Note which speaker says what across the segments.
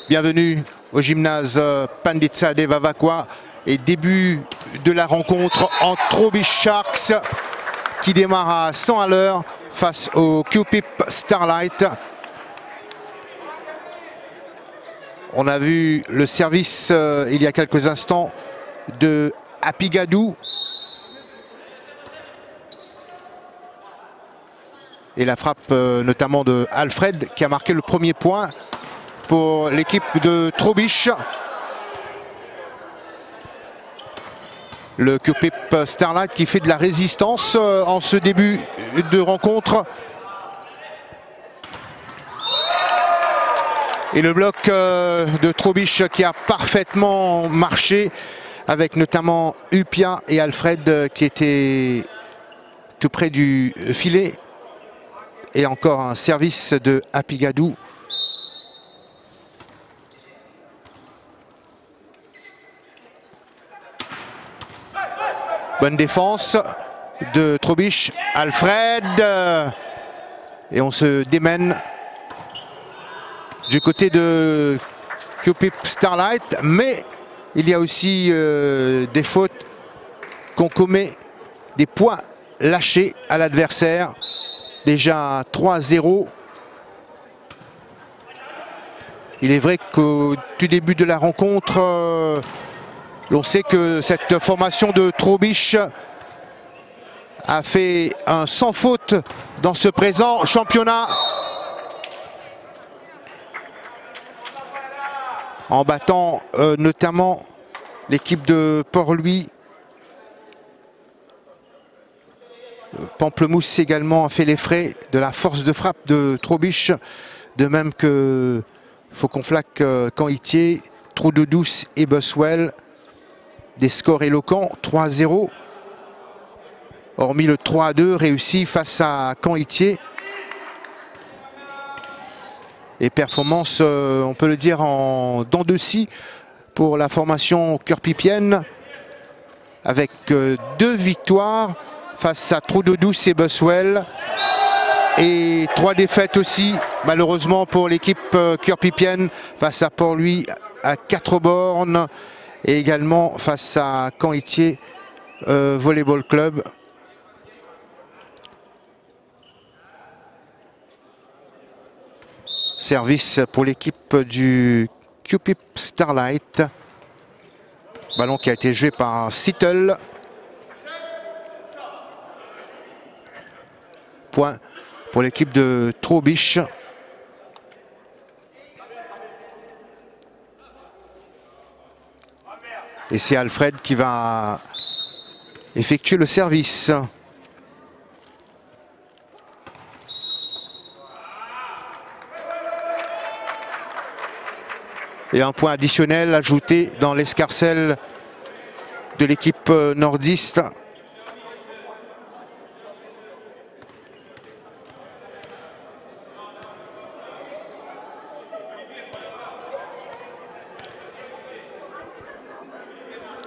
Speaker 1: Bienvenue au gymnase Panditsa Devavakwa et début de la rencontre entre Trobish Sharks qui démarre à 100 à l'heure face au Cupip Starlight. On a vu le service il y a quelques instants de Apigadou. Et la frappe notamment de Alfred qui a marqué le premier point pour l'équipe de Trobish. Le Cupip Starlight qui fait de la résistance en ce début de rencontre. Et le bloc de Trobish qui a parfaitement marché avec notamment Upia et Alfred qui étaient tout près du filet. Et encore un service de Apigadou. Bonne défense de Trobish, Alfred. Et on se démène du côté de Cupip Starlight. Mais il y a aussi des fautes qu'on commet, des points lâchés à l'adversaire. Déjà 3-0. Il est vrai qu'au tout début de la rencontre, l'on sait que cette formation de Trobish a fait un sans faute dans ce présent championnat. En battant notamment l'équipe de Port-Louis. Pamplemousse également a fait les frais de la force de frappe de Trobish, de même que Fauconflac, Canitier, Trou de Douce et Boswell. Des scores éloquents, 3-0. Hormis le 3-2 réussi face à Canitier. Et performance, on peut le dire, en dents de scie pour la formation curpipienne. Avec 2 victoires face à Trou de Douce et Boswell. Et 3 défaites aussi, malheureusement, pour l'équipe curpipienne face à Port-Louis à 4 bornes. Et également face à Canitier Volleyball Club. Service pour l'équipe du Cupip Starlight. Ballon qui a été joué par Seattle. Point pour l'équipe de Trobish. Et c'est Alfred qui va effectuer le service. Et un point additionnel ajouté dans l'escarcelle de l'équipe nordiste.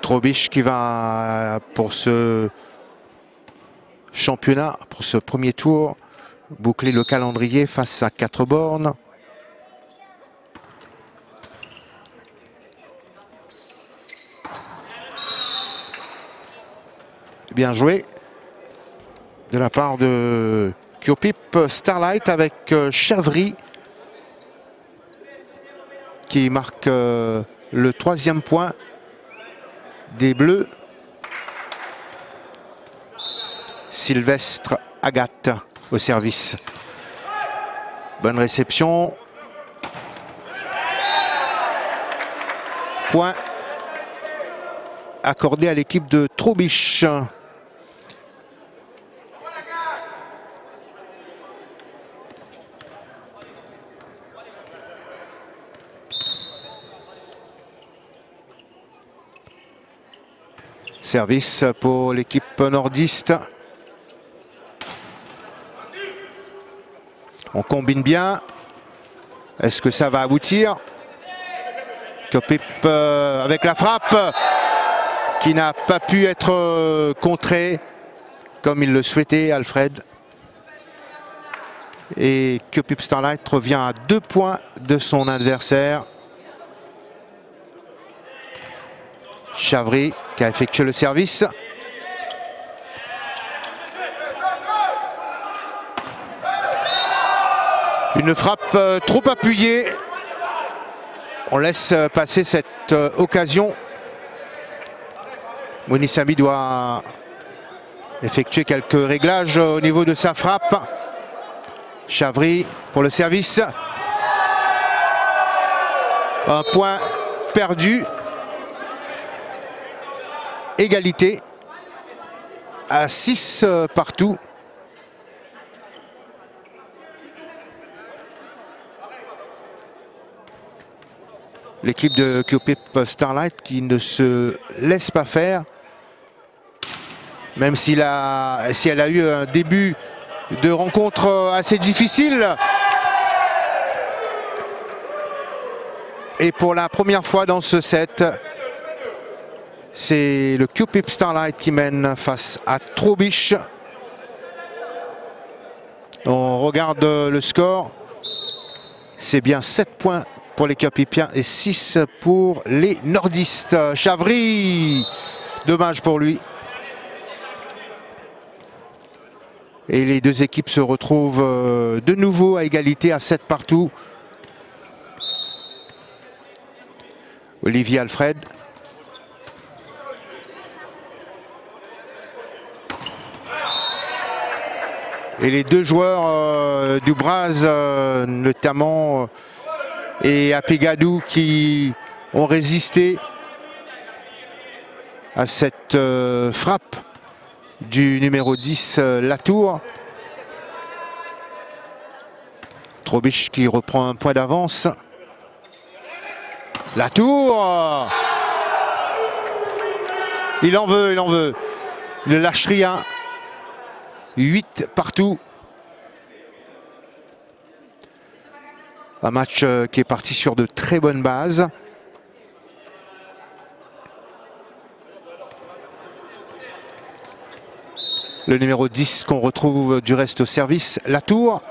Speaker 1: Trobish qui va, pour ce championnat, pour ce premier tour, boucler le calendrier face à 4 bornes. Bien joué de la part de Cupip Starlight avec Chavry qui marque le 3e point des Bleus. Sylvestre Agathe au service. Bonne réception. Point accordé à l'équipe de Trobish. Service pour l'équipe nordiste. On combine bien. Est-ce que ça va aboutir? Cupip avec la frappe qui n'a pas pu être contrée comme il le souhaitait, Alfred. Et Cupip Starlight revient à 2 points de son adversaire. Chavry qui a effectué le service. Une frappe trop appuyée. On laisse passer cette occasion. Monisami doit effectuer quelques réglages au niveau de sa frappe. Chavry pour le service. Un point perdu. Égalité à 6 partout. L'équipe de QPIP Starlight qui ne se laisse pas faire. Même si elle a eu un début de rencontre assez difficile. Et pour la première fois dans ce set, c'est le QPIP Starlight qui mène face à Trobisch. On regarde le score. C'est bien 7 points pour les QPIPiens et 6 pour les nordistes. Chavry, dommage pour lui. Et les deux équipes se retrouvent de nouveau à égalité à 7 partout. Olivier Alfred. Et les deux joueurs du Braz, notamment, et Apigadou, qui ont résisté à cette frappe du numéro 10, Latour. Trobisch qui reprend un point d'avance. Latour, il en veut, il en veut. Il ne lâche rien. 8 partout. Un match qui est parti sur de très bonnes bases. Le numéro 10 qu'on retrouve du reste au service, Latour.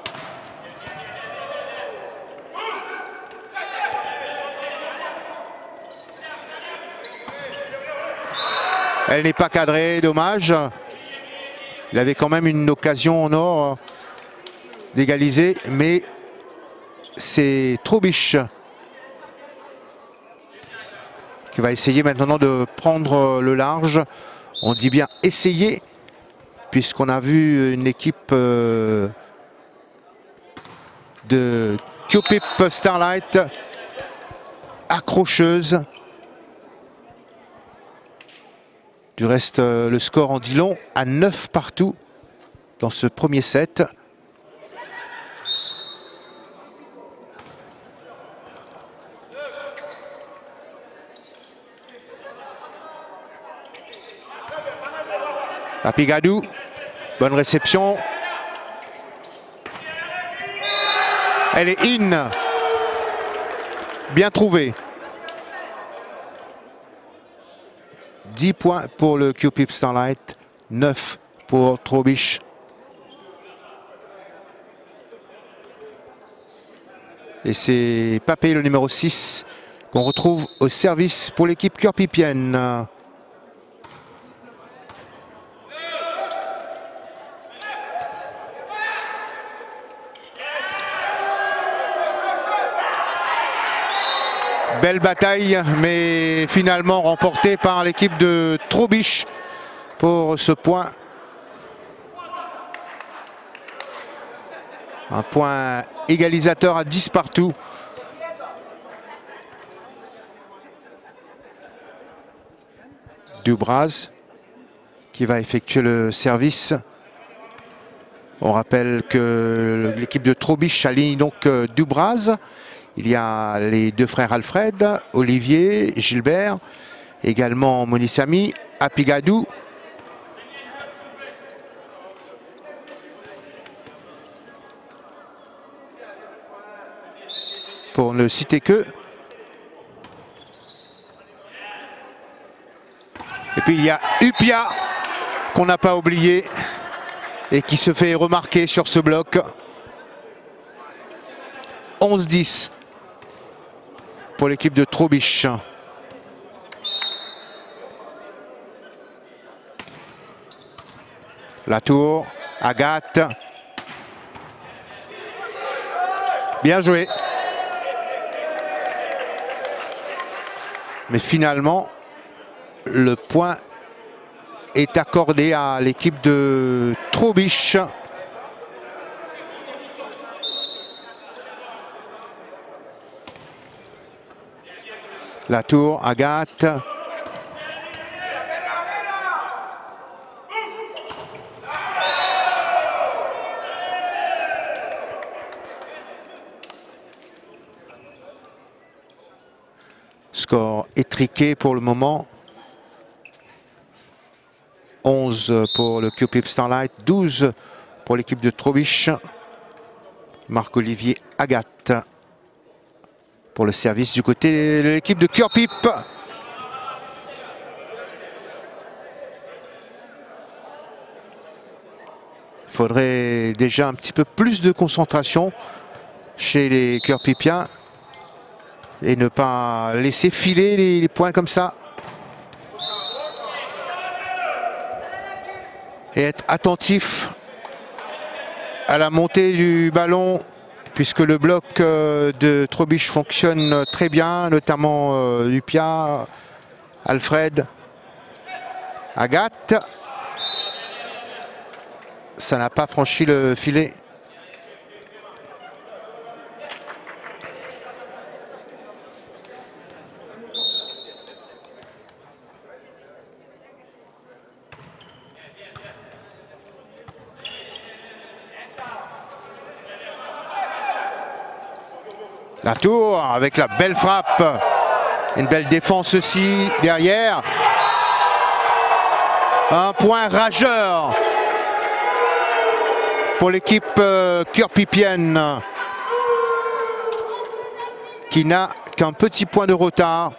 Speaker 1: Elle n'est pas cadrée, dommage. Il avait quand même une occasion en or d'égaliser, mais c'est Trobisch qui va essayer maintenant de prendre le large. On dit bien essayer, puisqu'on a vu une équipe de QPIP Starlight accrocheuse. Du reste, le score en dit long à 9 partout dans ce premier set. Apigadou, bonne réception. Elle est in. Bien trouvée. 10 points pour le QPIP Starlight, 9 pour Trobisch. Et c'est Papé, le numéro 6, qu'on retrouve au service pour l'équipe QPIPienne. Belle bataille, mais finalement remportée par l'équipe de Trobisch pour ce point. Un point égalisateur à 10 partout. Dubraz qui va effectuer le service. On rappelle que l'équipe de Trobisch aligne donc Dubraz. Il y a les deux frères Alfred, Olivier, Gilbert, également Monisami, Apigadou. Pour ne citer que. Et puis il y a Upia qu'on n'a pas oublié et qui se fait remarquer sur ce bloc. 11-10 pour l'équipe de Trobisch. La tour, Agathe. Bien joué. Mais finalement, le point est accordé à l'équipe de Trobisch. La tour, Agathe. Score étriqué pour le moment. 11 pour le Cupip Starlight, 12 pour l'équipe de Trobisch. Marc-Olivier Agathe pour le service du côté de l'équipe de Cupip. Il faudrait déjà un petit peu plus de concentration chez les Curpipiens et ne pas laisser filer les points comme ça. Et être attentif à la montée du ballon, puisque le bloc de Trobisch fonctionne très bien, notamment Lupia, Alfred, Agathe. Ça n'a pas franchi le filet. La tour avec la belle frappe. Une belle défense aussi derrière. Un point rageur pour l'équipe curpipienne qui n'a qu'un petit point de retard.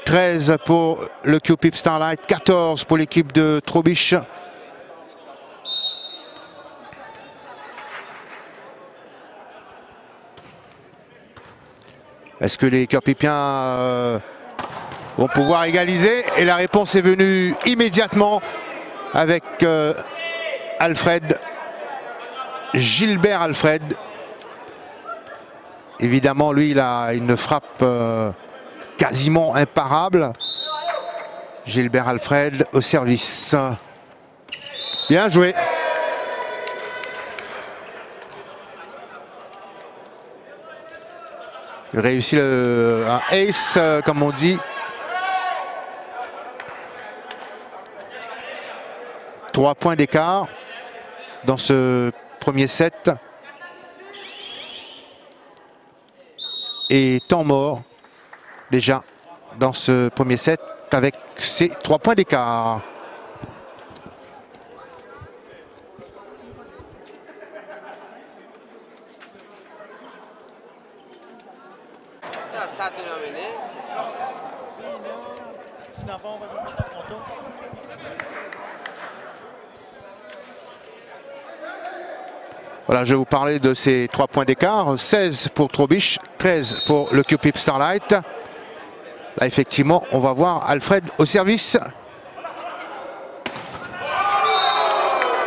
Speaker 1: 13 pour le Cupip Starlight, 14 pour l'équipe de Trobisch. Est-ce que les Curpipiens vont pouvoir égaliser? Et la réponse est venue immédiatement avec Alfred, Gilbert Alfred. Évidemment, lui, il a une frappe quasiment imparable. Gilbert Alfred au service. Bien joué. Il réussit un ace, comme on dit. 3 points d'écart dans ce premier set. Et temps mort déjà dans ce premier set avec ces 3 points d'écart. Voilà, je vais vous parler de ces 3 points d'écart. 16 pour Trobisch, 13 pour le Cupip Starlight. Là, effectivement, on va voir Alfred au service.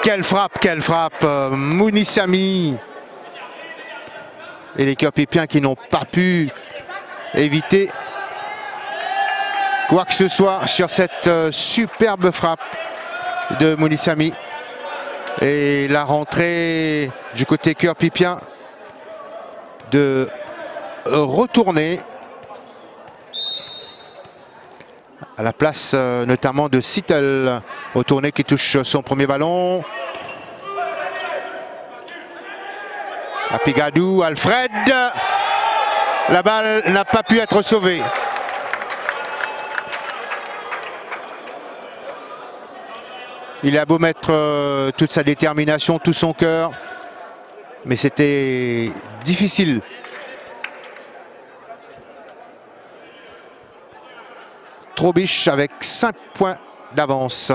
Speaker 1: Quelle frappe, Mounissamy. Et les Curpipiens qui n'ont pas pu éviter quoi que ce soit sur cette superbe frappe de Mounissamy. Et la rentrée du côté curpipien de retourner à la place notamment de Sittel. Retourné qui touche son premier ballon. À Pigadou, Alfred. La balle n'a pas pu être sauvée. Il a beau mettre toute sa détermination, tout son cœur, mais c'était difficile. Trobisch avec 5 points d'avance.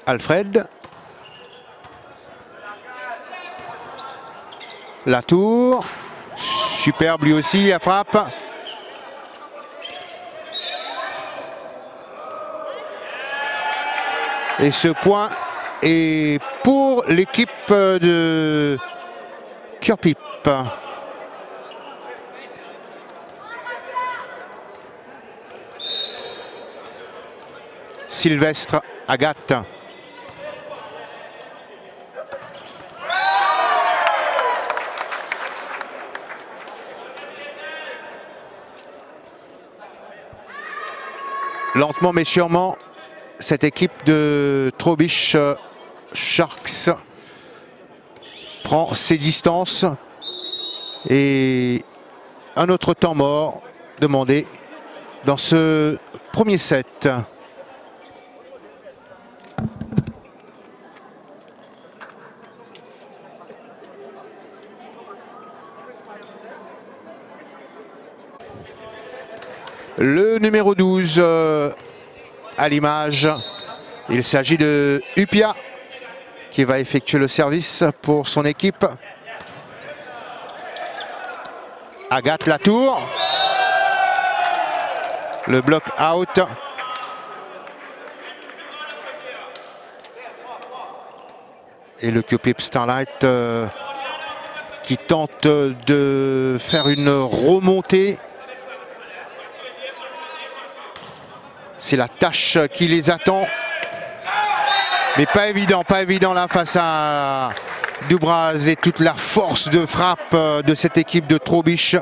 Speaker 1: Alfred. La tour. Superbe lui aussi la frappe. Et ce point est pour l'équipe de Cœur-Pipe. Sylvestre, Agathe. Lentement mais sûrement, cette équipe de Trowbridge Sharks prend ses distances et un autre temps mort demandé dans ce premier set. Le numéro 12 à l'image, il s'agit de Upia qui va effectuer le service pour son équipe. Agathe Latour. Le bloc out. Et le Cœur-Pipe Starlight qui tente de faire une remontée. C'est la tâche qui les attend. Mais pas évident là face à Dubraz et toute la force de frappe de cette équipe de Trowbridge.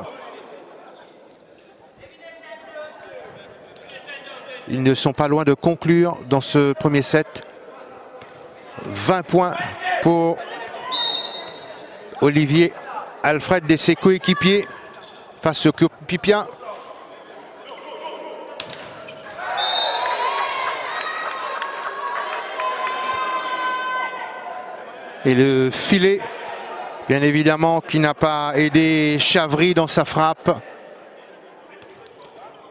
Speaker 1: Ils ne sont pas loin de conclure dans ce premier set. 20 points pour Olivier Alfred et ses coéquipiers face aux Cœur-Pipiens. Et le filet, bien évidemment, qui n'a pas aidé Chavry dans sa frappe.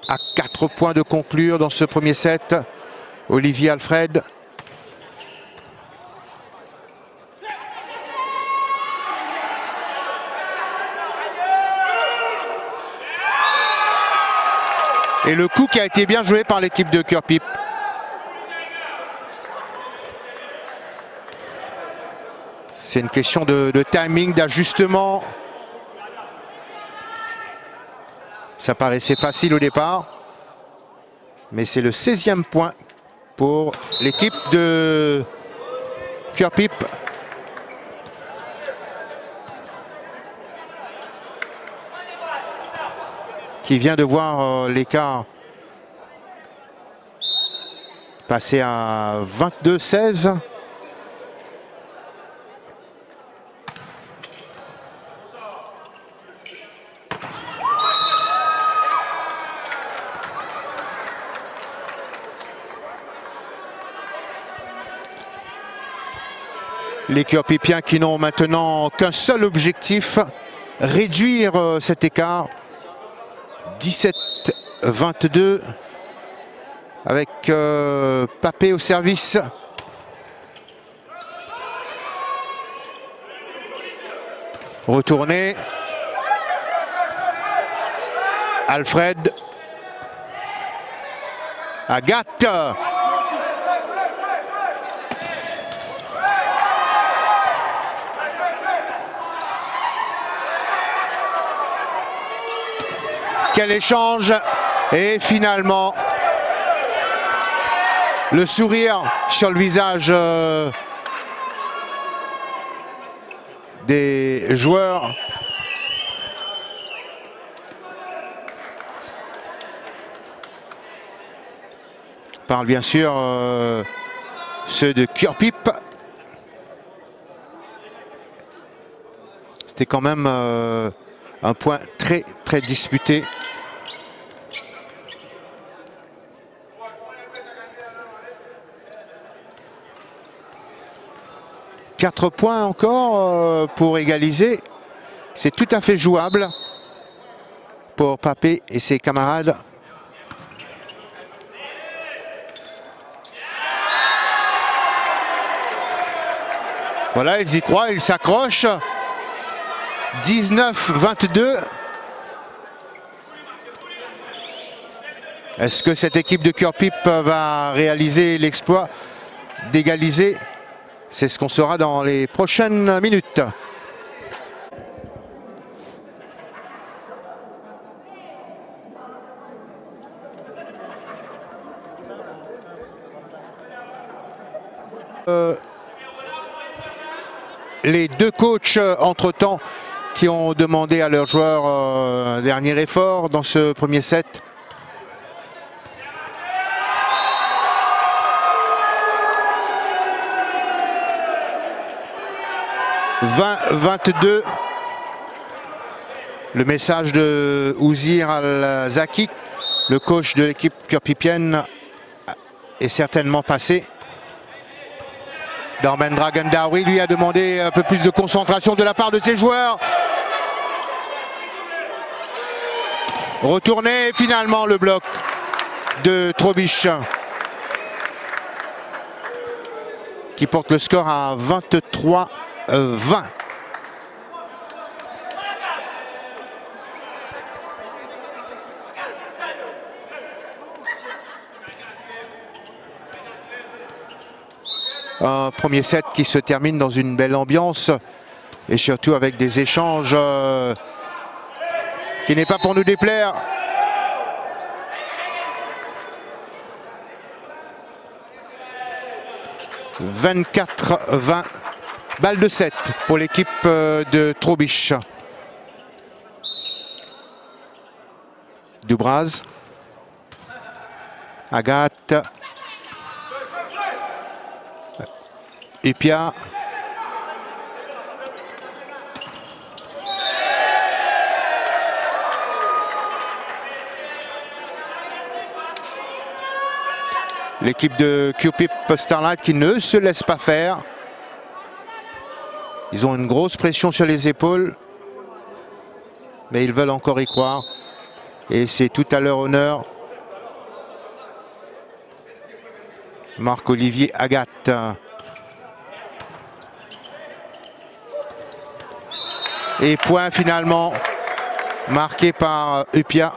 Speaker 1: À 4 points de conclure dans ce premier set, Olivier Alfred. Et le coup qui a été bien joué par l'équipe de Cœur-Pipe. C'est une question de timing, d'ajustement. Ça paraissait facile au départ. Mais c'est le 16e point pour l'équipe de Cœur-Pipe. Qui vient de voir l'écart passer à 22-16. Les Cœur-Pipiens qui n'ont maintenant qu'un seul objectif, réduire cet écart. 17-22 avec Papé au service. Retourné. Alfred. Agathe. Quel échange! Et finalement, le sourire sur le visage des joueurs. On parle bien sûr ceux de Cœur-Pipe. C'était quand même un point très disputé. Quatre points encore pour égaliser. C'est tout à fait jouable pour Papé et ses camarades. Voilà, ils y croient, ils s'accrochent. 19-22. Est-ce que cette équipe de Cœur-Pipe va réaliser l'exploit d'égaliser. C'est ce qu'on saura dans les prochaines minutes. Les deux coachs entre-temps qui ont demandé à leurs joueurs un dernier effort dans ce premier set. « 20-22 ». Le message de Ouzir Al-Zaki, le coach de l'équipe curpipienne, est certainement passé. Dharmendra Gandhari lui a demandé un peu plus de concentration de la part de ses joueurs. Retourné finalement le bloc de Trobisch qui porte le score à 23-20. Un premier set qui se termine dans une belle ambiance et surtout avec des échanges qui n'est pas pour nous déplaire. « 24-20 ». Balle de 7 pour l'équipe de Trobisch. Dubraz. Agathe. Upia. L'équipe de QPIP Starlight qui ne se laisse pas faire. Ils ont une grosse pression sur les épaules. Mais ils veulent encore y croire. Et c'est tout à leur honneur. Marc-Olivier Agathe. Et point finalement marqué par Upia.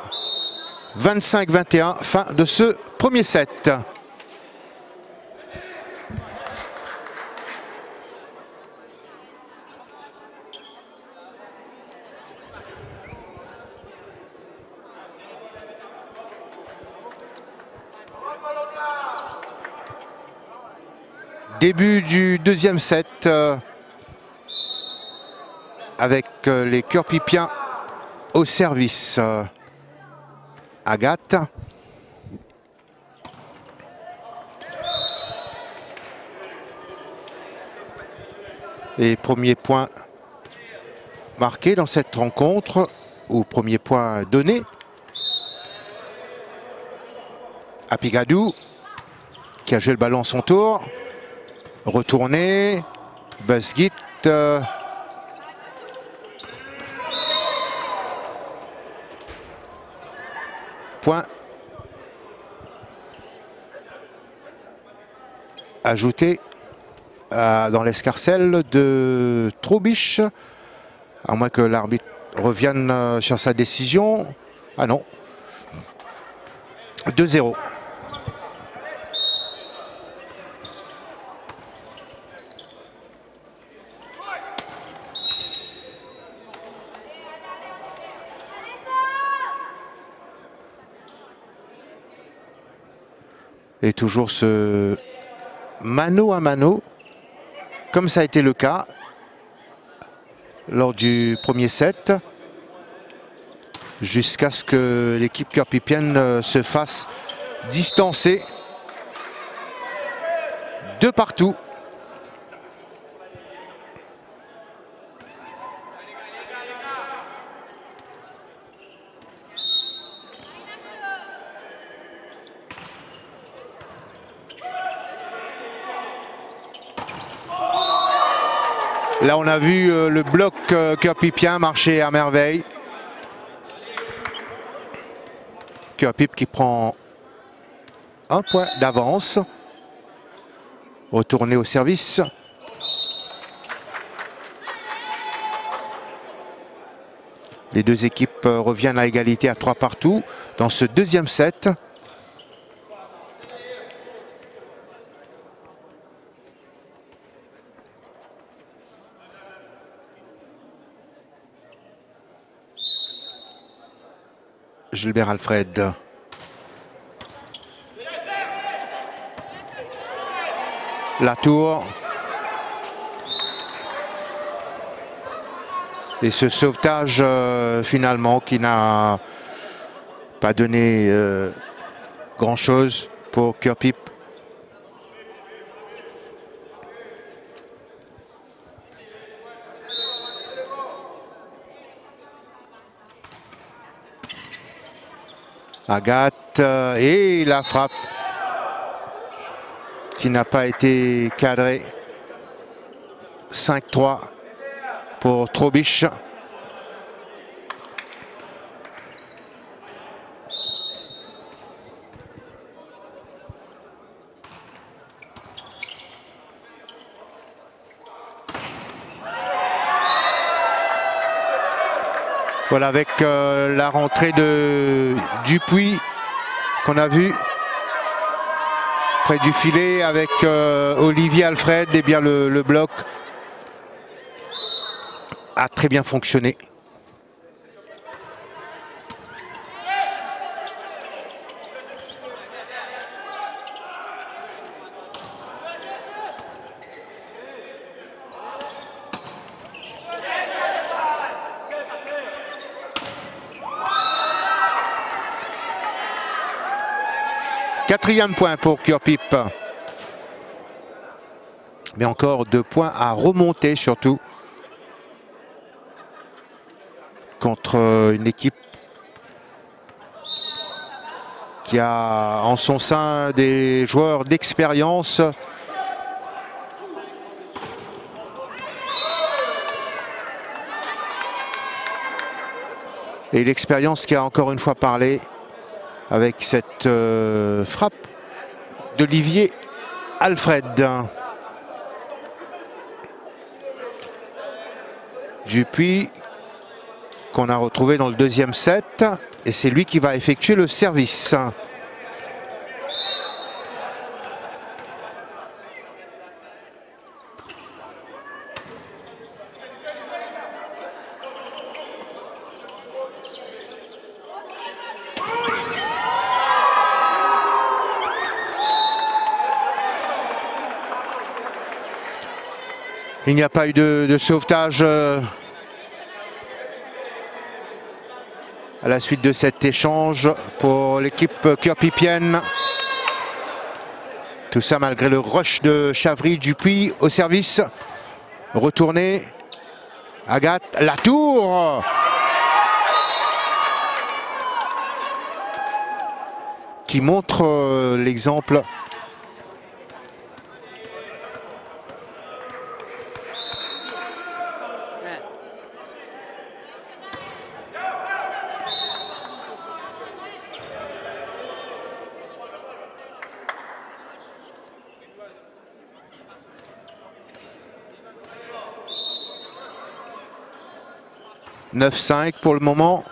Speaker 1: 25-21, fin de ce premier set. Début du deuxième set avec les curpipiens au service. Agathe. Et premier point marqué dans cette rencontre, ou premier point donné à Pigadou, qui a joué le ballon à son tour. Retourné, Busgit. Point ajouté dans l'escarcelle de Trobisch, à moins que l'arbitre revienne sur sa décision. Ah non, 2-0. Et toujours ce mano à mano, comme ça a été le cas lors du premier set, jusqu'à ce que l'équipe curpipienne se fasse distancer de partout. Là, on a vu le bloc curpipien marcher à merveille. Curpip qui prend un point d'avance. Retourné au service. Les deux équipes reviennent à égalité à 3 partout dans ce deuxième set. Gilbert Alfred. Latour. Et ce sauvetage finalement qui n'a pas donné grand-chose pour Kirkpipe. Agathe et la frappe qui n'a pas été cadrée. 5-3 pour Trobisch. Voilà, avec la rentrée de Dupuis qu'on a vu près du filet avec Olivier Alfred, et bien le bloc a très bien fonctionné. Quatrième point pour Kirkpipe. Mais encore 2 points à remonter surtout contre une équipe qui a en son sein des joueurs d'expérience. Et l'expérience qui a encore une fois parlé avec cette frappe d'Olivier Alfred. Dupuis qu'on a retrouvé dans le deuxième set et c'est lui qui va effectuer le service. Il n'y a pas eu de sauvetage à la suite de cet échange pour l'équipe kirkpipienne. Tout ça malgré le rush de Chavry. Dupuis au service. Retourné. Agathe, Latour. Qui montre l'exemple. « 9-5 pour le moment.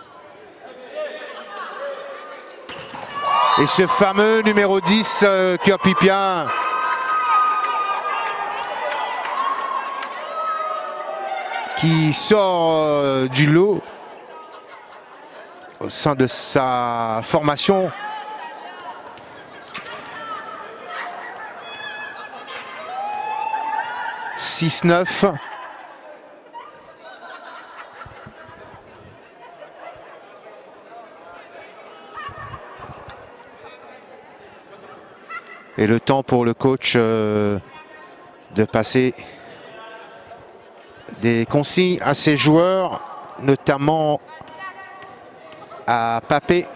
Speaker 1: Et ce fameux numéro 10 kirkpipien qui sort du lot au sein de sa formation. « 6-9 ». Et le temps pour le coach de passer des consignes à ses joueurs, notamment à Papé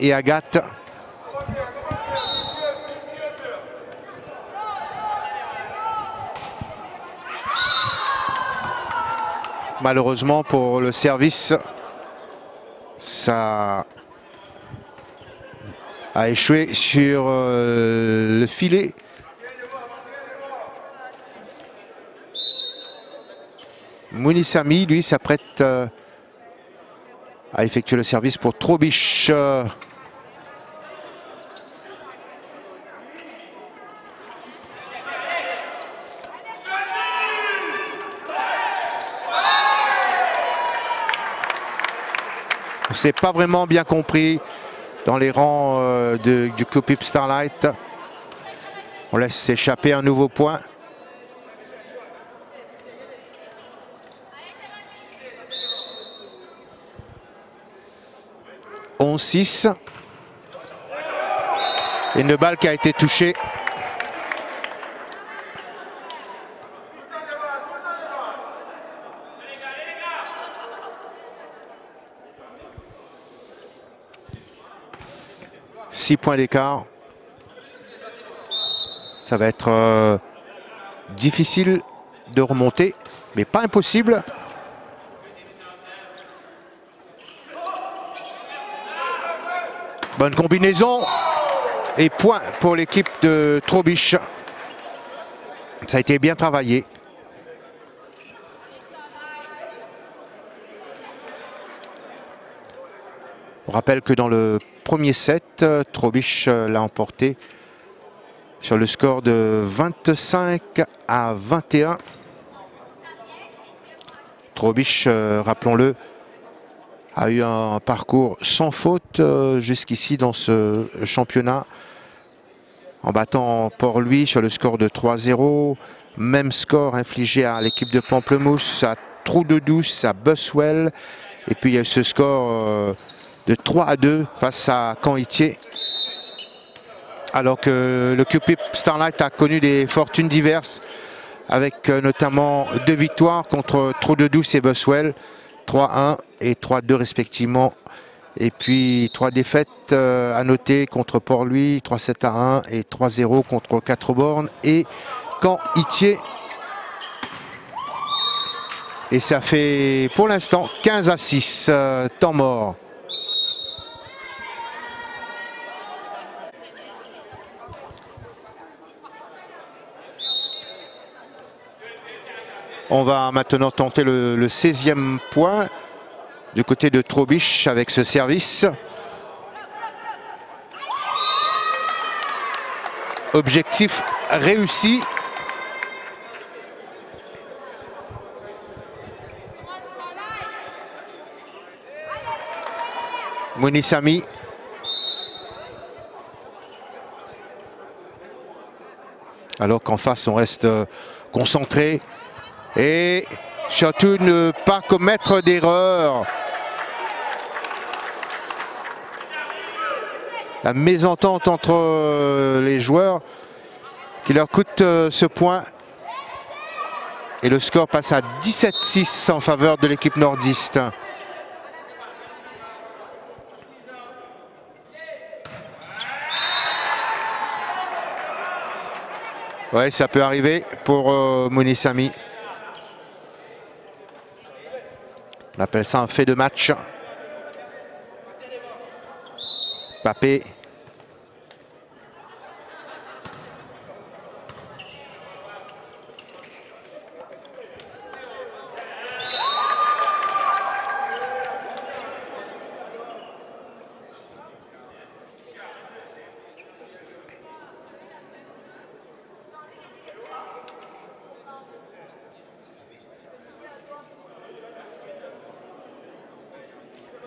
Speaker 1: et Agathe. Malheureusement pour le service, ça a échoué sur le filet. Mounissami, lui, s'apprête à effectuer le service pour Trobisch. On s'est pas vraiment bien compris dans les rangs du Cupip Starlight. On laisse s'échapper un nouveau point. « 11-6 ». Une balle qui a été touchée. Six points d'écart. Ça va être difficile de remonter, mais pas impossible. Bonne combinaison. Et point pour l'équipe de Trobich. Ça a été bien travaillé. On rappelle que dans le premier set, Trobich l'a emporté sur le score de 25-21. Trobich, rappelons-le, a eu un parcours sans faute jusqu'ici dans ce championnat, en battant Port-Louis sur le score de 3-0. Même score infligé à l'équipe de Pamplemousse, à Trou-de-Douce, à Buswell. Et puis il y a eu ce score de 3-2 face à Caen-Itier. Alors que le Cupip Starlight a connu des fortunes diverses, avec notamment 2 victoires contre Trou-de-Douce et Buswell. 3-1 et 3-2 respectivement. Et puis 3 défaites à noter contre Port-Louis, 3-7-1 et 3-0 contre Quatre-Bornes et Caen-Itier. Et ça fait pour l'instant 15-6, temps mort. On va maintenant tenter le 16e point du côté de Trobich avec ce service. Objectif réussi. Mounissami. Alors qu'en face on reste concentré. Et surtout ne pas commettre d'erreur. La mésentente entre les joueurs qui leur coûte ce point. Et le score passe à 17-6 en faveur de l'équipe nordiste. Ouais, ça peut arriver pour Mounissami. On appelle ça un fait de match. Papé.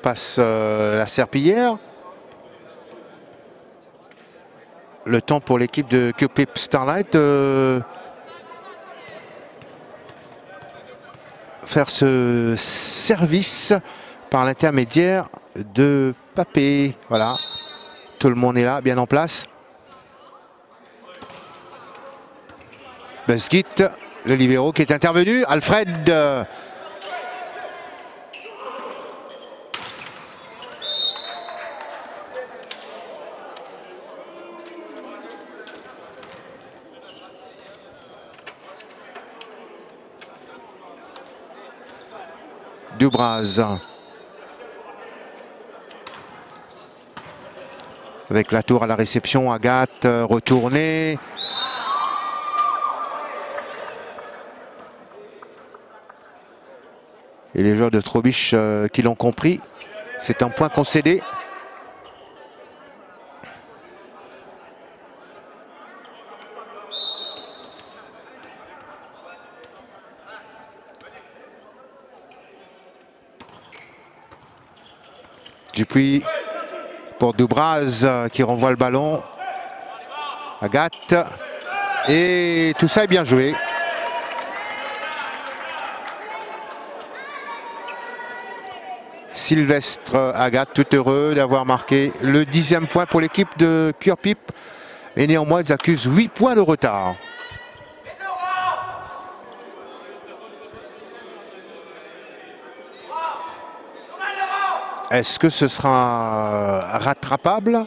Speaker 1: Passe la serpillière. Le temps pour l'équipe de Cupip Starlight de faire ce service par l'intermédiaire de Papé. Voilà, tout le monde est là, bien en place. Busquit, le libéro qui est intervenu. Alfred. Dubraz. Avec la tour à la réception, Agathe retournée. Et les joueurs de Trobich qui l'ont compris, c'est un point concédé. Dupuis pour Dubraz qui renvoie le ballon. Agathe. Et tout ça est bien joué. Sylvestre Agathe, tout heureux d'avoir marqué le 10e point pour l'équipe de Curepipe. Et néanmoins, ils accusent 8 points de retard. Est-ce que ce sera rattrapable?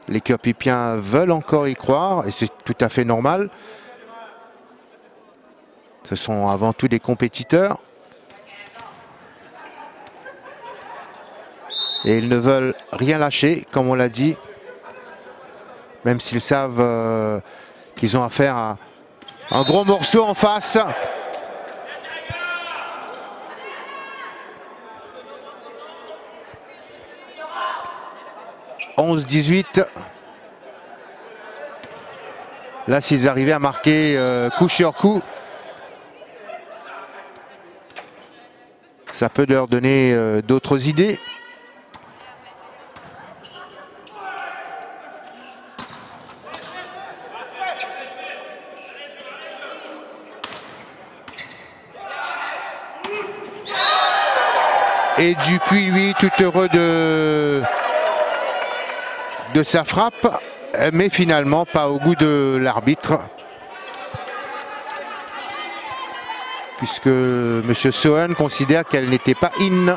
Speaker 1: Les Curepipiens veulent encore y croire et c'est tout à fait normal. Ce sont avant tout des compétiteurs. Et ils ne veulent rien lâcher, comme on l'a dit. Même s'ils savent qu'ils ont affaire à un gros morceau en face. « 11-18 ». Là, s'ils arrivaient à marquer coup sur coup, ça peut leur donner d'autres idées. Et Dupuis, lui, tout heureux de sa frappe, mais finalement pas au goût de l'arbitre. Puisque M. Sohan considère qu'elle n'était pas in.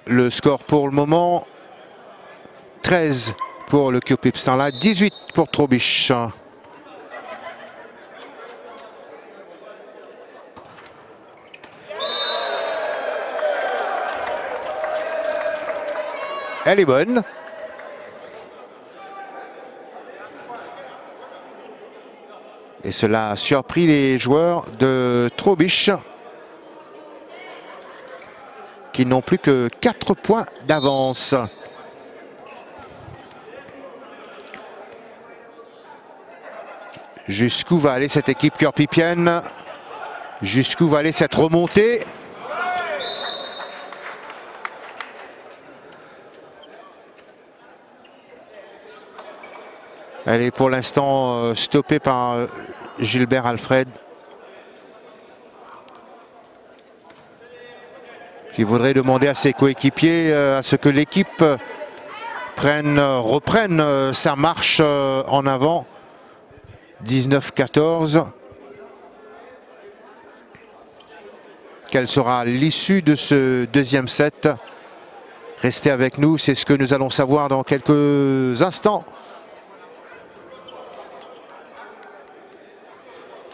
Speaker 1: Le score pour le moment, 13 pour le Curepipe Starlight, 18 pour Trobisch. Elle est bonne. Et cela a surpris les joueurs de Trobisch, qui n'ont plus que 4 points d'avance. Jusqu'où va aller cette équipe curepipienne? Jusqu'où va aller cette remontée? Elle est pour l'instant stoppée par Gilbert Alfred, qui voudrait demander à ses coéquipiers à ce que l'équipe reprenne sa marche en avant. 19-14. Quelle sera l'issue de ce deuxième set? Restez avec nous, c'est ce que nous allons savoir dans quelques instants.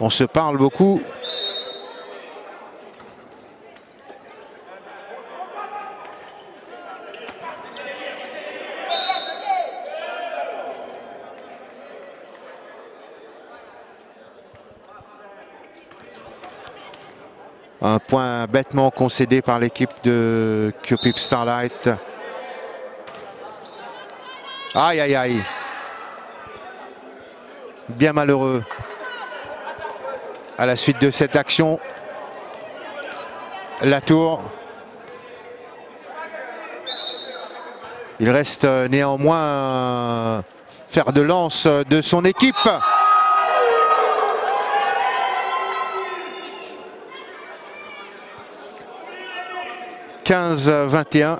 Speaker 1: On se parle beaucoup. Un point bêtement concédé par l'équipe de Curepipe Starlight. Aïe, aïe, aïe. Bien malheureux. À la suite de cette action, Latour. Il reste néanmoins fer de lance de son équipe. « 15-21 ».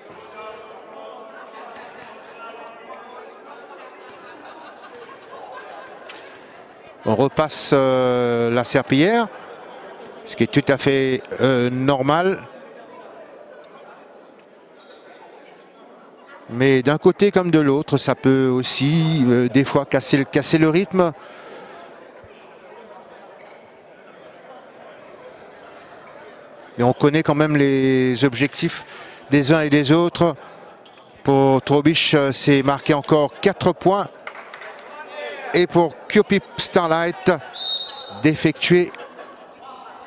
Speaker 1: On repasse la serpillière, ce qui est tout à fait normal. Mais d'un côté comme de l'autre, ça peut aussi des fois casser le rythme. Mais on connaît quand même les objectifs des uns et des autres. Pour Trobich, c'est marqué encore 4 points. Et pour QPIP Starlight, d'effectuer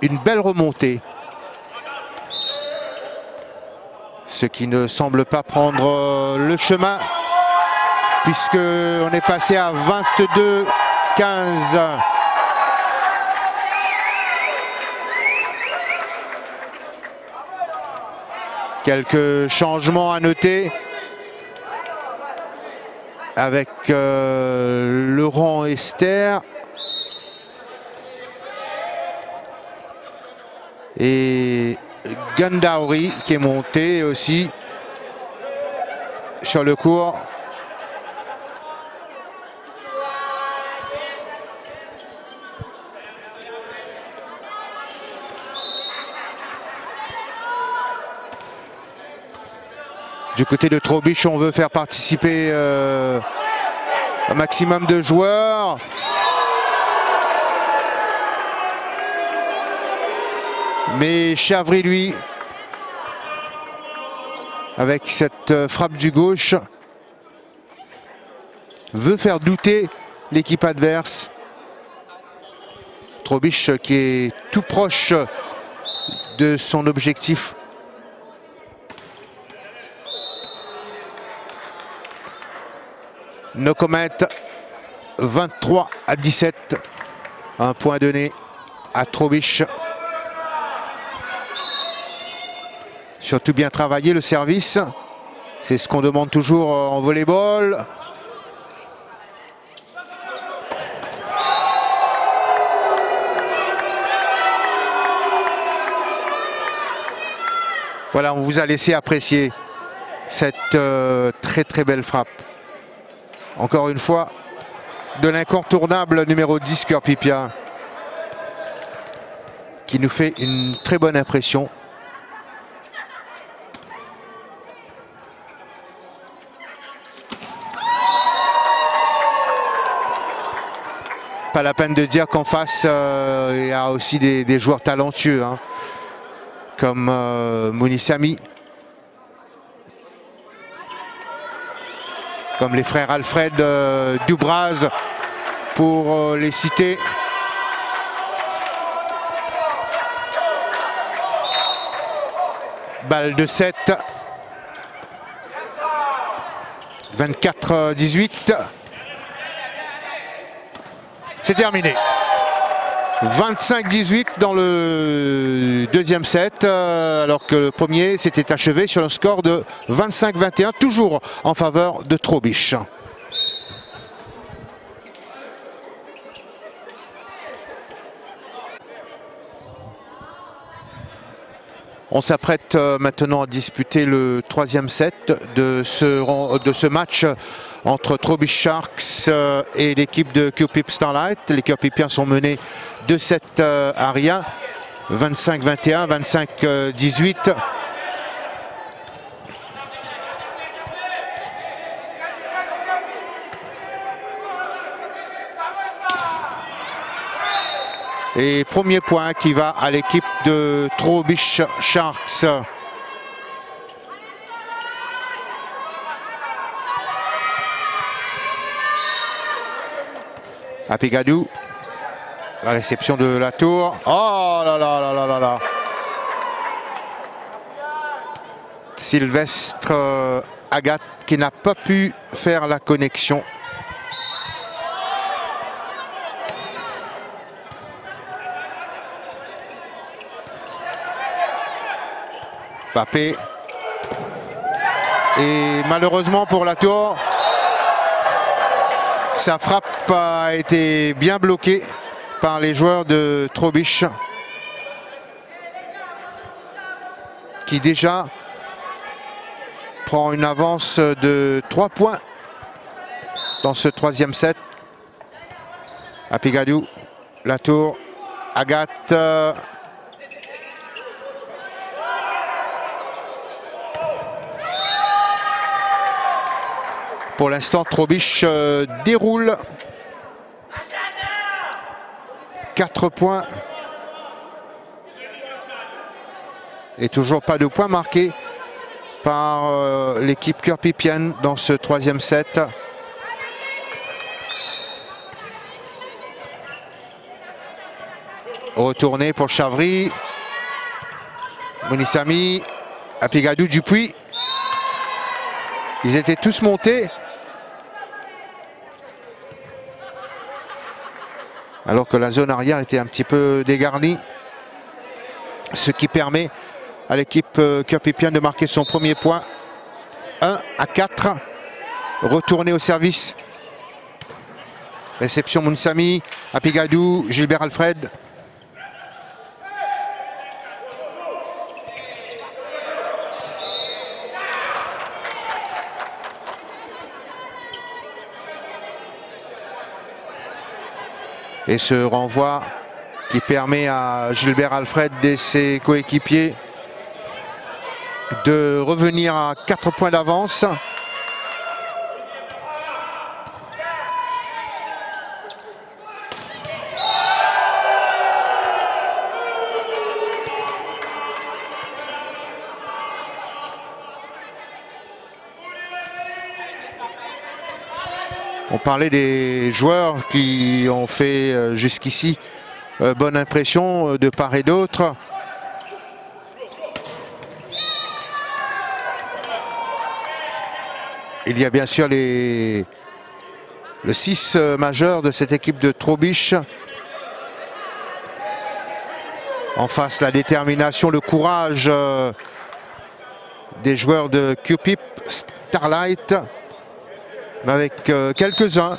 Speaker 1: une belle remontée. Ce qui ne semble pas prendre le chemin, puisqu'on est passé à 22-15. Quelques changements à noter avec Laurent Esther et Gandauri qui est monté aussi sur le court. Du côté de Trobich, on veut faire participer un maximum de joueurs. Mais Chavry, lui, avec cette frappe du gauche, veut faire douter l'équipe adverse. Trobich qui est tout proche de son objectif. No comment, 23-17. Un point donné à Trobich. Surtout bien travailler le service. C'est ce qu'on demande toujours en volleyball. Voilà, on vous a laissé apprécier cette très très belle frappe. Encore une fois, de l'incontournable numéro 10, Cœur Pipia, qui nous fait une très bonne impression. Pas la peine de dire qu'en face, il y a aussi des joueurs talentueux, hein, comme Mounissami, comme les frères Alfred Dubraz, pour les citer. Balle de 7. 24-18. C'est terminé. 25-18 dans le deuxième set, alors que le premier s'était achevé sur un score de 25-21, toujours en faveur de Trobich. On s'apprête maintenant à disputer le troisième set de ce match entre Trobich Sharks et l'équipe de QPIP Starlight. Les Cœur-Pipiens sont menés 2-7 à rien, 25-21, 25-18. Et premier point qui va à l'équipe de Trobich Sharks. Apigadou, la réception de la tour. Oh là là là là là là. Sylvestre Agathe qui n'a pas pu faire la connexion. Papé. Et malheureusement pour la tour, sa frappe a été bien bloquée par les joueurs de Trobich, qui déjà prend une avance de 3 points dans ce troisième set. Apigadou, la tour, Agathe. Pour l'instant, Trobich déroule. 4 points. Et toujours pas de points marqués par l'équipe Cœur-Pipienne dans ce troisième set. Retourné pour Chavry. Mounissamy, Apigadou, Dupuis. Ils étaient tous montés. Alors que la zone arrière était un petit peu dégarnie. Ce qui permet à l'équipe Cœur-Pipienne de marquer son premier point. 1-4. Retourné au service. Réception Mounissamy, Apigadou, Gilbert Alfred. Et ce renvoi qui permet à Gilbert Alfred et ses coéquipiers de revenir à 4 points d'avance. On parlait des joueurs qui ont fait jusqu'ici bonne impression de part et d'autre. Il y a bien sûr le 6 majeur de cette équipe de Trobiche. En face, la détermination, le courage des joueurs de Cupip Starlight. Mais avec quelques-uns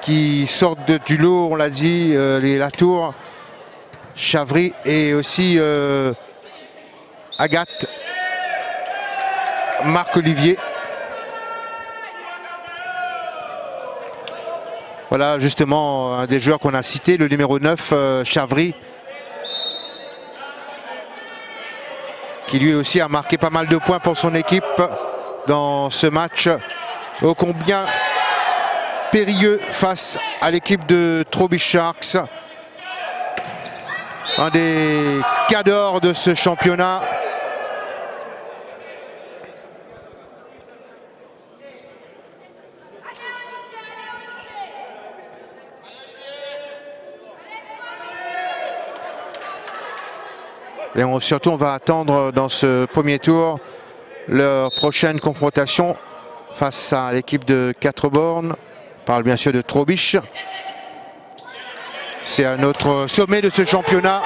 Speaker 1: qui sortent du lot, on l'a dit, les Latour, Chavry et aussi Agathe, Marc-Olivier. Voilà justement un des joueurs qu'on a cité, le numéro 9, Chavry, qui lui aussi a marqué pas mal de points pour son équipe dans ce match. Ô combien périlleux face à l'équipe de Trobiche Sharks. Un des cadors de ce championnat. Et surtout, on va attendre dans ce premier tour leur prochaine confrontation face à l'équipe de Quatre-Bornes. On parle bien sûr de Trobiche. C'est un autre sommet de ce championnat.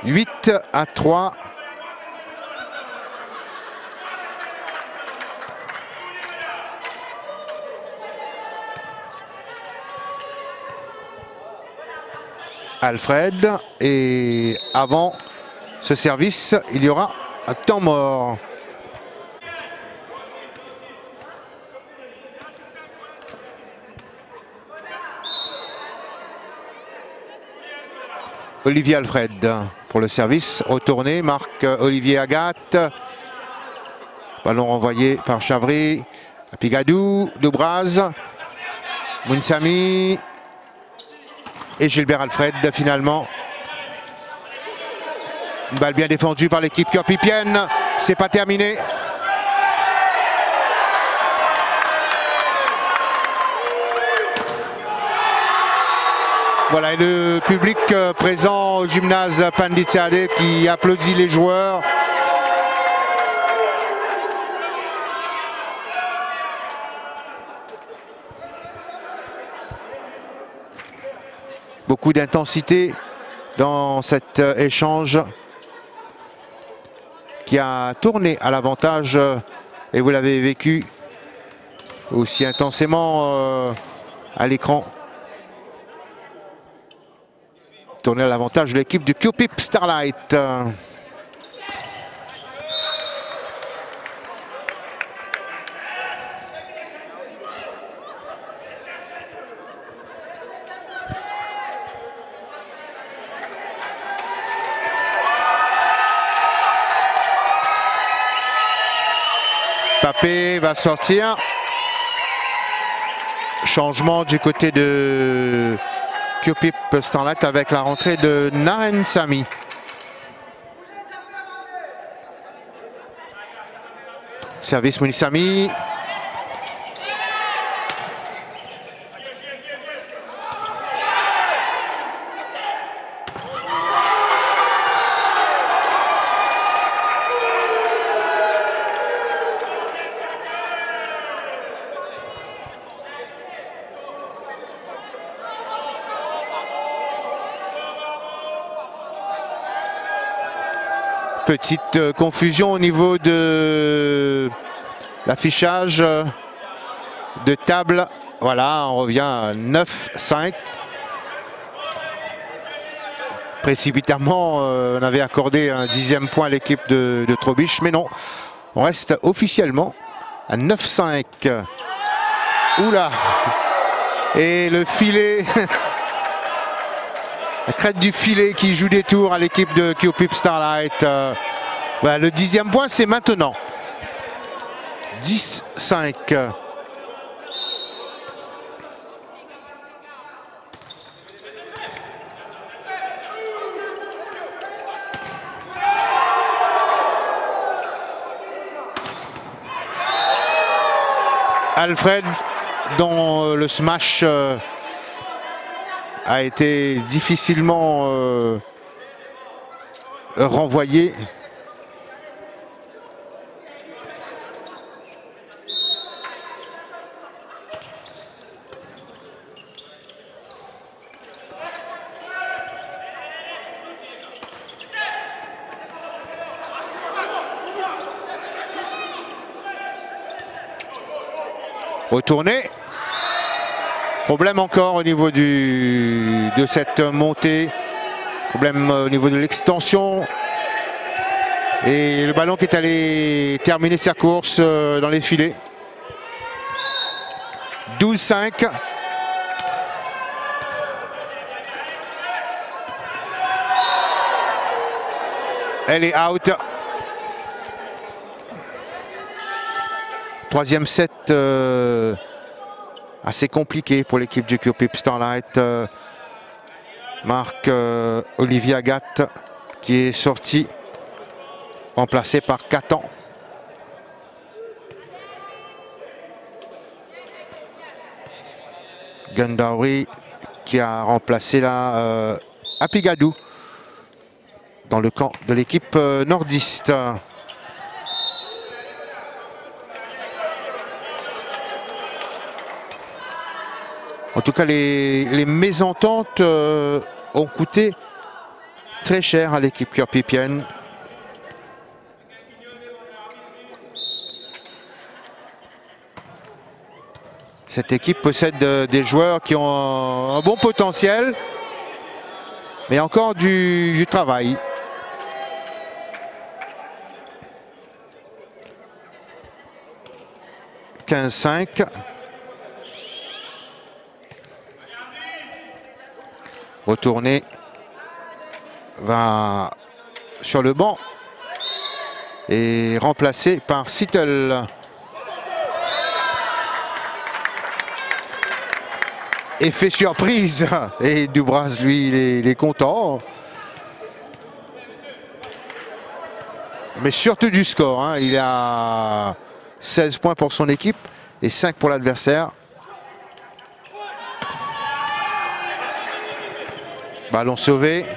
Speaker 1: « 8-3 ». Alfred, et avant ce service, il y aura un temps mort. Olivier Alfred pour le service. Retourné, Marc-Olivier Agathe. Ballon renvoyé par Chavry. Apigadou, Doubraz, Mounissamy et Gilbert Alfred finalement. Une balle bien défendue par l'équipe Cœur-Pipienne. C'est pas terminé. Voilà, et le public présent au gymnase Pandit-Saadé qui applaudit les joueurs. Beaucoup d'intensité dans cet échange qui a tourné à l'avantage, et vous l'avez vécu aussi intensément à l'écran. Tourné à l'avantage de l'équipe du Cupip Starlight. Papé va sortir. Changement du côté de QPIP Starlight avec la rentrée de Naren Sami. Service Monisami. Petite confusion au niveau de l'affichage de table. Voilà, on revient à 9-5. Précipitamment, on avait accordé un 10e point à l'équipe de Trobisch, mais non, on reste officiellement à 9-5. Oula! Et le filet, la crête du filet qui joue des tours à l'équipe de QPIP Starlight. Voilà, le 10e point, c'est maintenant. 10-5. Alfred, dont le smash a été difficilement renvoyé. Retourné. Problème encore au niveau de cette montée. Problème au niveau de l'extension. Et le ballon qui est allé terminer sa course dans les filets. 12-5. Elle est out. Troisième set assez compliqué pour l'équipe du QPIP Starlight. Marc Olivier Agathe qui est sorti, remplacé par Catan. Gundawi qui a remplacé là Apigadou dans le camp de l'équipe nordiste. En tout cas, les mésententes ont coûté très cher à l'équipe QPIPienne. Cette équipe possède des joueurs qui ont un bon potentiel, mais encore du travail. « 15-5 ». Retourné, va sur le banc et remplacé par Sittel. Effet surprise, et Dubras, lui, il est content. Mais surtout du score, hein. Il a 16 points pour son équipe et 5 pour l'adversaire. Ballon sauvé.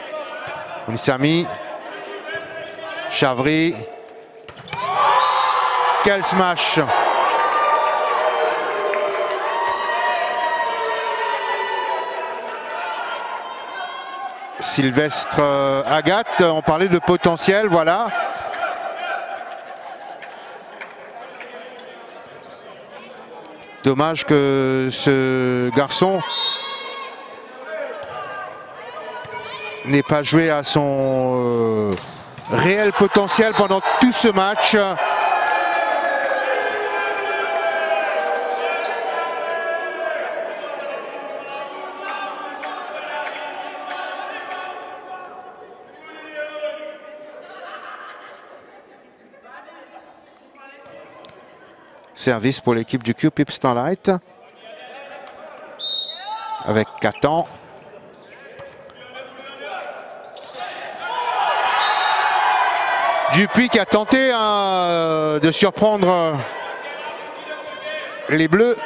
Speaker 1: Monisami. Chavry. Quel smash! Sylvestre Agathe, on parlait de potentiel, voilà. Dommage que ce garçon n'ait pas joué à son réel potentiel pendant tout ce match. Service pour l'équipe du QPIP Starlight avec Catan. Dupuis qui a tenté de surprendre les Bleus.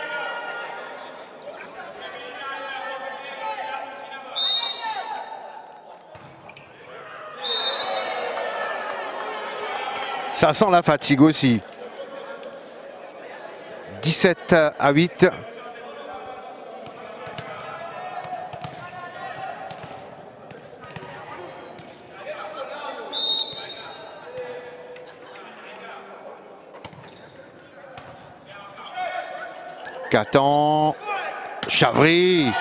Speaker 1: Ça sent la fatigue aussi. 17-8. Catan, Chavry.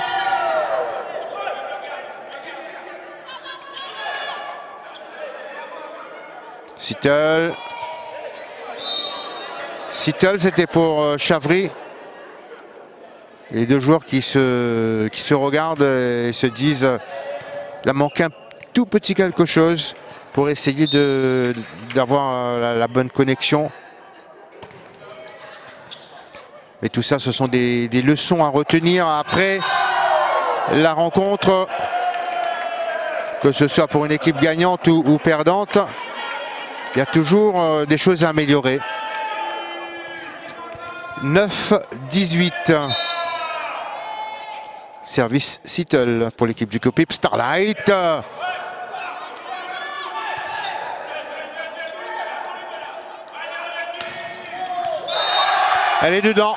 Speaker 1: Sittel. Sittel, c'était pour Chavry. Les deux joueurs qui se regardent et se disent il a manqué un tout petit quelque chose pour essayer d'avoir la bonne connexion. Mais tout ça, ce sont des leçons à retenir après la rencontre, que ce soit pour une équipe gagnante ou perdante. Il y a toujours des choses à améliorer. 9-18. Service Sittel pour l'équipe du Cupip Starlight. Elle est dedans.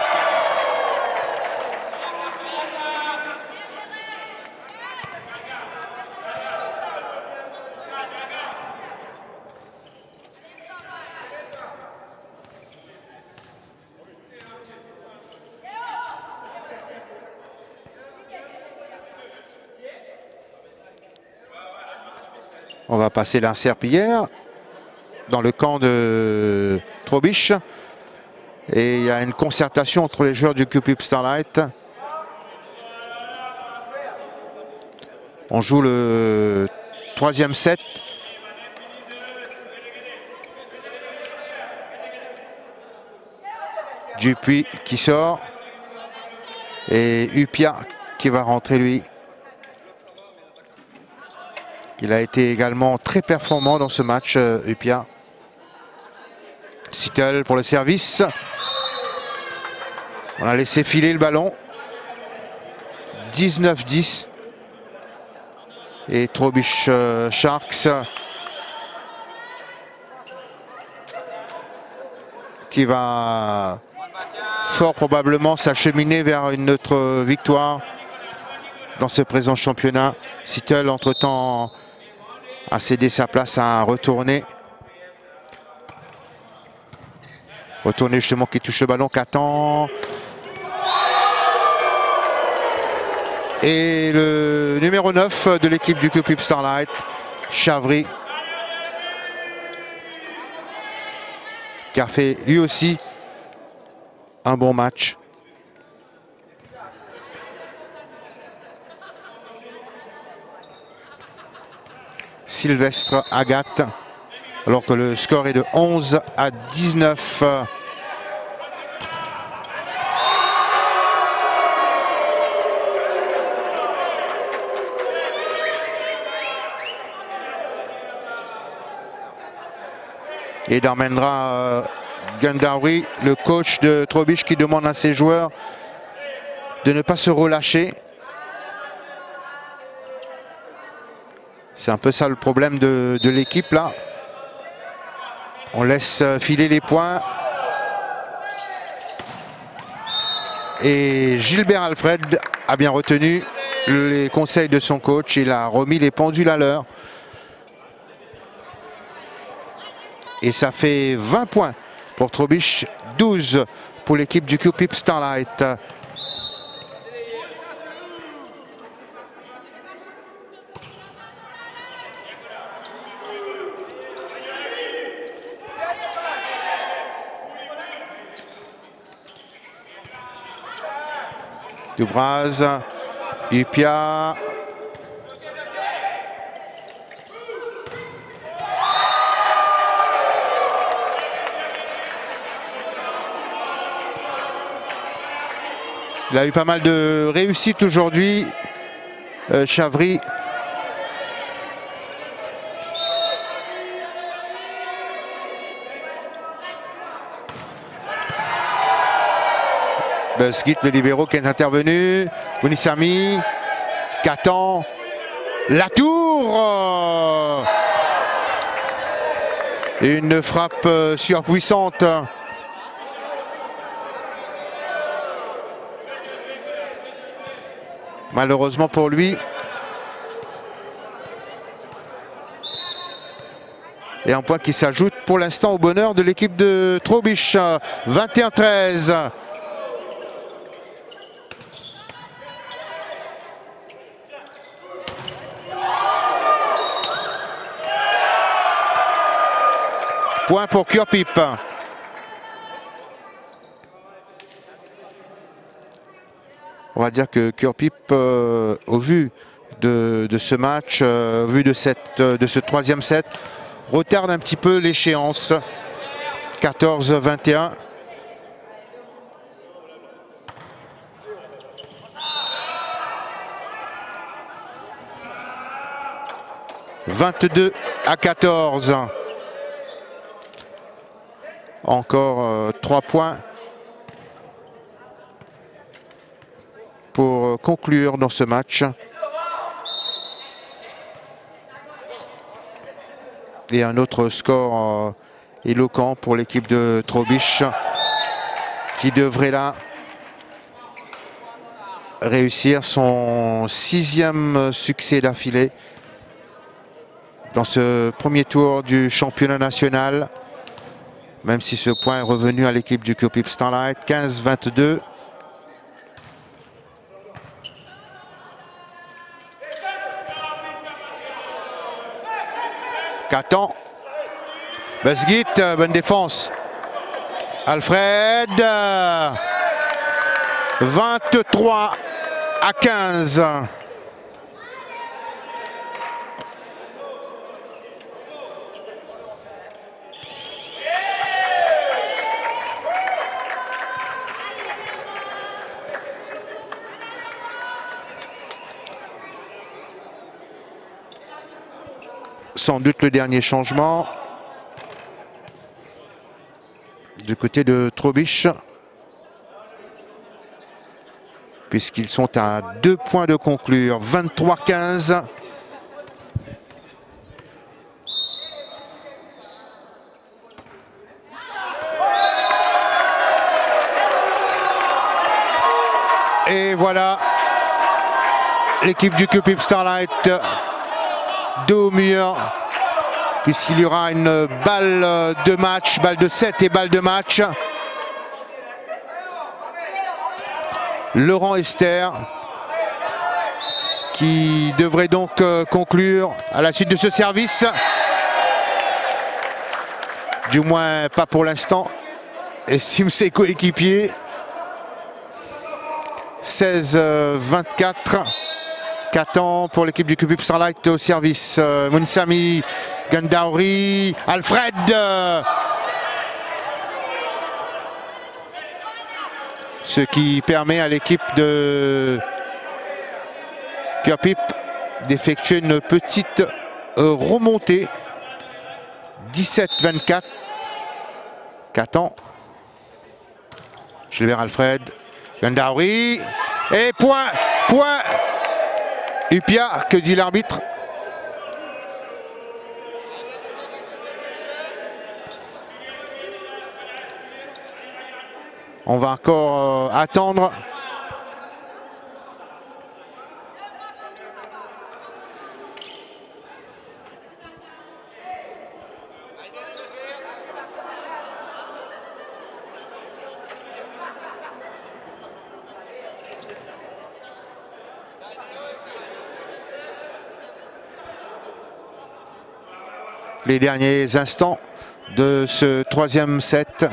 Speaker 1: On va passer l'inserpillière dans le camp de Trobisch. Et il y a une concertation entre les joueurs du Cupip Starlight. On joue le 3e set. Dupuis qui sort. Et Upia qui va rentrer lui. Il a été également très performant dans ce match, Upia. Sittel pour le service. On a laissé filer le ballon. 19-10. Et Trobisch Sharks qui va fort probablement s'acheminer vers une autre victoire dans ce présent championnat. Sittel, entre-temps, a cédé sa place à retourner. Retourner justement qui touche le ballon, Catan. Et le numéro 9 de l'équipe du Cupip Starlight, Chavry, qui a fait lui aussi un bon match. Sylvestre Agathe, alors que le score est de 11-19. Et Dharmendra Gandharvi, le coach de Trobisch, qui demande à ses joueurs de ne pas se relâcher. C'est un peu ça le problème de l'équipe là. On laisse filer les points. Et Gilbert Alfred a bien retenu les conseils de son coach. Il a remis les pendules à l'heure. Et ça fait 20 points pour Trobisch, 12 pour l'équipe du Cupip Starlight. Dubraz, Upia. Il a eu pas mal de réussite aujourd'hui, Chavry. Busquets, le libéro qui est intervenu. Mounissamy, Catan, Latour. Une frappe surpuissante. Malheureusement pour lui. Et un point qui s'ajoute pour l'instant au bonheur de l'équipe de Trobisch. 21-13. Point pour Kurpip. On va dire que Kurpip, au vu de ce match, au vu de ce troisième set, retarde un petit peu l'échéance. 14-21. « 22-14. Encore 3 points pour conclure dans ce match. Et un autre score éloquent pour l'équipe de Trobisch qui devrait là réussir son 6e succès d'affilée dans ce premier tour du championnat national. Même si ce point est revenu à l'équipe du Kurpip Starlight. 15-22. Catan. Busquets, bonne défense. Alfred. 23-15. Sans doute le dernier changement du côté de Trobisch, puisqu'ils sont à 2 points de conclure. 23-15. Et voilà l'équipe du Kurpip Starlight de au mur, puisqu'il y aura une balle de match, balle de 7 et balle de match. Laurent Esther qui devrait donc conclure à la suite de ce service. Du moins pas pour l'instant, estime ses coéquipiers. 16-24. Catan pour l'équipe du Kurpip Starlight au service. Mounissamy, Gandaouri, Alfred. Ce qui permet à l'équipe de Kurpip d'effectuer une petite remontée. 17-24. Catan. Je vais vers Alfred. Gandaouri. Et point. Upia, que dit l'arbitre? On va encore attendre. Les derniers instants de ce troisième set.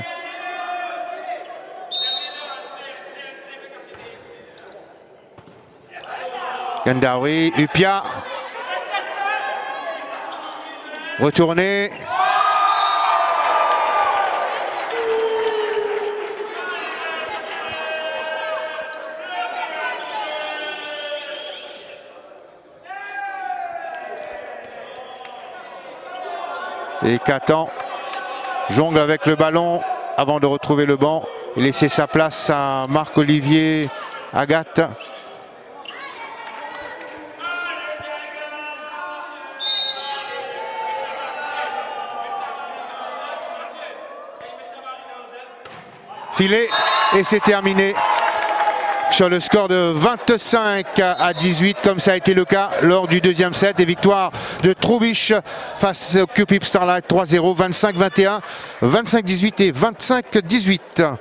Speaker 1: Gandaouri, Upia. Retourné. Et Catan jongle avec le ballon avant de retrouver le banc. et laisser sa place à Marc-Olivier Agathe. Filet et c'est terminé sur le score de 25-18, comme ça a été le cas lors du deuxième set. Et victoire de Troubich face au Cupip Starlight 3-0, 25-21, 25-18 et 25-18.